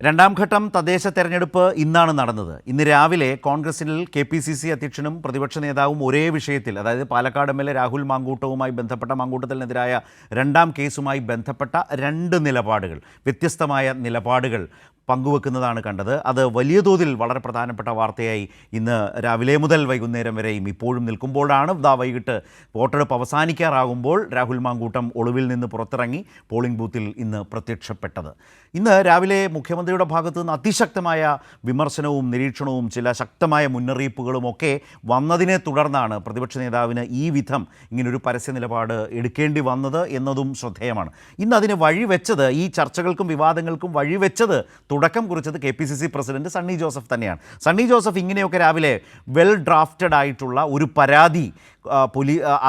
രണ്ടാം ഘട്ടം തദ്ദേശ തെരഞ്ഞെടുപ്പ് ഇന്നാണ് നടന്നത്. ഇന്ന് രാവിലെ കോൺഗ്രസിൽ KPCC അധ്യക്ഷനും പ്രതിപക്ഷ നേതാവും ഒരേ വിഷയത്തിൽ, അതായത് പാലക്കാട് MLA രാഹുൽ മാങ്കൂട്ടവുമായി ബന്ധപ്പെട്ട മാങ്കൂട്ടത്തിനെതിരായ രണ്ടാം കേസുമായി ബന്ധപ്പെട്ട രണ്ട് നിലപാടുകൾ, വ്യത്യസ്തമായ നിലപാടുകൾ പങ്കുവെക്കുന്നതാണ് കണ്ടത്. അത് വലിയ തോതിൽ വളരെ പ്രധാനപ്പെട്ട വാർത്തയായി ഇന്ന് രാവിലെ മുതൽ വൈകുന്നേരം വരെയും ഇപ്പോഴും നിൽക്കുമ്പോഴാണ് വൈകിട്ട് വോട്ടെടുപ്പ് അവസാനിക്കാറാകുമ്പോൾ രാഹുൽ മാങ്കൂട്ടം ഒളിവിൽ നിന്ന് പുറത്തിറങ്ങി പോളിംഗ് ബൂത്തിൽ ഇന്ന് പ്രത്യക്ഷപ്പെട്ടത്. ഇന്ന് രാവിലെ മുഖ്യമന്ത്രിയുടെ ഭാഗത്തു നിന്ന് അതിശക്തമായ വിമർശനവും നിരീക്ഷണവും ചില ശക്തമായ മുന്നറിയിപ്പുകളുമൊക്കെ വന്നതിനെ തുടർന്നാണ് പ്രതിപക്ഷ നേതാവിന് ഈ വിധം ഇങ്ങനൊരു പരസ്യ നിലപാട് എടുക്കേണ്ടി വന്നത് എന്നതും ശ്രദ്ധേയമാണ്. ഇന്ന് അതിന് വഴിവെച്ചത്, ഈ ചർച്ചകൾക്കും വിവാദങ്ങൾക്കും വഴിവെച്ചത്, തുടക്കം കുറിച്ചത് KPCC പ്രസിഡന്റ് സണ്ണി ജോസഫ് തന്നെയാണ്. സണ്ണി ജോസഫ് ഇങ്ങനെയൊക്കെ രാവിലെ വെൽ ഡ്രാഫ്റ്റഡ് ആയിട്ടുള്ള ഒരു പരാതി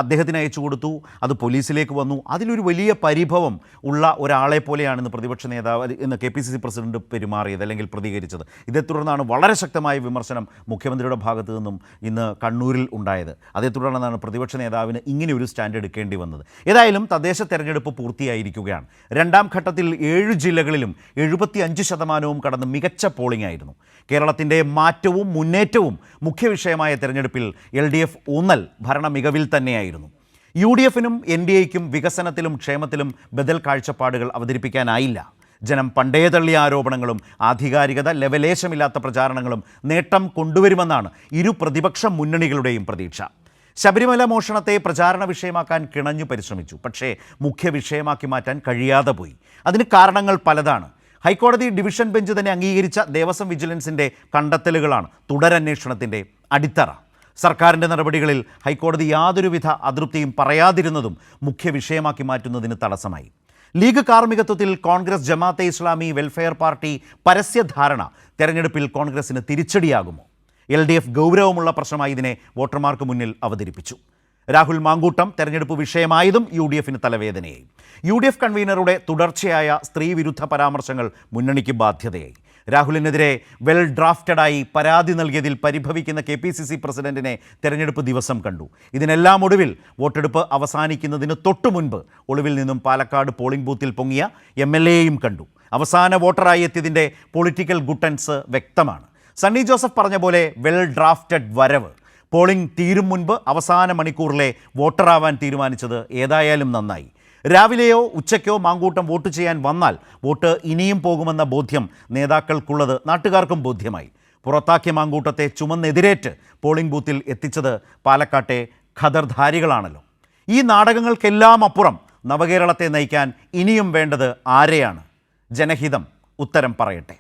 അദ്ദേഹത്തിന് അയച്ചു കൊടുത്തു. അത് പോലീസിലേക്ക് വന്നു. അതിലൊരു വലിയ പരിഭവം ഉള്ള ഒരാളെ പോലെയാണ് ഇന്ന് പ്രതിപക്ഷ നേതാവ്, ഇന്ന് KPCC പ്രസിഡന്റ് പെരുമാറിയത് അല്ലെങ്കിൽ പ്രതികരിച്ചത്. ഇതേ തുടർന്നാണ് വളരെ ശക്തമായ വിമർശനം മുഖ്യമന്ത്രിയുടെ ഭാഗത്തു നിന്നും ഇന്ന് കണ്ണൂരിൽ ഉണ്ടായത്. അതേ തുടർന്നാണ് പ്രതിപക്ഷ നേതാവിന് ഇങ്ങനെ ഒരു സ്റ്റാൻഡ് എടുക്കേണ്ടി വന്നത്. ഏതായാലും തദ്ദേശ തെരഞ്ഞെടുപ്പ് പൂർത്തിയായിരിക്കുകയാണ്. രണ്ടാം ഘട്ടത്തിൽ 7 ജില്ലകളിലും 75% കടന്ന് മികച്ച പോളിംഗ് ആയിരുന്നു. കേരളത്തിൻ്റെ മാറ്റവും മുന്നേറ്റവും മുഖ്യ വിഷയമായ തെരഞ്ഞെടുപ്പിൽ LDF ഊന്നൽ ഭരണ മികവിൽ തന്നെയായിരുന്നു. UDFനും NDAയ്ക്കും വികസനത്തിലും ക്ഷേമത്തിലും ബദൽ കാഴ്ചപ്പാടുകൾ അവതരിപ്പിക്കാനായില്ല. ജനം പണ്ടേ തള്ളിയ ആരോപണങ്ങളും ആധികാരികത ലെവലേശമില്ലാത്ത പ്രചാരണങ്ങളും നേട്ടം കൊണ്ടുവരുമെന്നാണ് ഇരു പ്രതിപക്ഷ മുന്നണികളുടെയും പ്രതീക്ഷ. ശബരിമല മോഷണത്തെ പ്രചാരണ വിഷയമാക്കാൻ കിണഞ്ഞു പരിശ്രമിച്ചു. പക്ഷേ മുഖ്യ വിഷയമാക്കി മാറ്റാൻ കഴിയാതെ പോയി. അതിന് കാരണങ്ങൾ പലതാണ്. ഹൈക്കോടതി ഡിവിഷൻ ബെഞ്ച് തന്നെ അംഗീകരിച്ച ദേവസ്വം വിജിലൻസിൻ്റെ കണ്ടെത്തലുകളാണ് തുടരന്വേഷണത്തിൻ്റെ അടിത്തറ. സർക്കാരിൻ്റെ നടപടികളിൽ ഹൈക്കോടതി യാതൊരുവിധ അതൃപ്തിയും പറയാതിരുന്നതും മുഖ്യ വിഷയമാക്കി മാറ്റുന്നതിന് തടസ്സമായി. ലീഗ് കാർമ്മികത്വത്തിൽ കോൺഗ്രസ്, ജമാഅത്തെ ഇസ്ലാമി, വെൽഫെയർ പാർട്ടി പരസ്യധാരണ തെരഞ്ഞെടുപ്പിൽ കോൺഗ്രസിന് തിരിച്ചടിയാകുമോ? LDF ഗൗരവമുള്ള പ്രശ്നമായി ഇതിനെ വോട്ടർമാർക്ക് മുന്നിൽ അവതരിപ്പിച്ചു. രാഹുൽ മാങ്കൂട്ടം തെരഞ്ഞെടുപ്പ് വിഷയമായതും UDFന് തലവേദനയായി. UDF കൺവീനറുടെ തുടർച്ചയായ സ്ത്രീവിരുദ്ധ പരാമർശങ്ങൾ മുന്നണിക്ക് ബാധ്യതയായി. രാഹുലിനെതിരെ വെൽ ഡ്രാഫ്റ്റഡായി പരാതി നൽകിയതിൽ പരിഭവിക്കുന്ന KPCC പ്രസിഡന്റിനെ തെരഞ്ഞെടുപ്പ് ദിവസം കണ്ടു. ഇതിനെല്ലാം ഒടുവിൽ വോട്ടെടുപ്പ് അവസാനിക്കുന്നതിന് തൊട്ടു മുൻപ് ഒളിവിൽ നിന്നും പാലക്കാട് പോളിംഗ് ബൂത്തിൽ പൊങ്ങിയ MLAയും കണ്ടു. അവസാന വോട്ടറായി എത്തിയതിൻ്റെ പൊളിറ്റിക്കൽ ഗുട്ടൻസ് വ്യക്തമാണ്. സണ്ണി ജോസഫ് പറഞ്ഞ പോലെ വെൽ ഡ്രാഫ്റ്റഡ് വരവ്. പോളിംഗ് തീരും മുൻപ് അവസാന മണിക്കൂറിലെ വോട്ടറാവാൻ തീരുമാനിച്ചത് ഏതായാലും നന്നായി. രാവിലെയോ ഉച്ചയ്ക്കോ മാങ്കൂട്ടം വോട്ട് ചെയ്യാൻ വന്നാൽ വോട്ട് ഇനിയും പോകുമെന്ന ബോധ്യം നേതാക്കൾക്കുള്ളത് നാട്ടുകാർക്കും ബോധ്യമായി. പുറത്താക്കിയ മാങ്കൂട്ടത്തെ ചുമന്നെതിരേറ്റ് പോളിംഗ് ബൂത്തിൽ എത്തിച്ചത് പാലക്കാട്ടെ ഖദർധാരികളാണല്ലോ. ഈ നാടകങ്ങൾക്കെല്ലാം അപ്പുറം നവകേരളത്തെ നയിക്കാൻ ഇനിയും വേണ്ടത് ആരെയാണ്? ജനഹിതം ഉത്തരം പറയട്ടെ.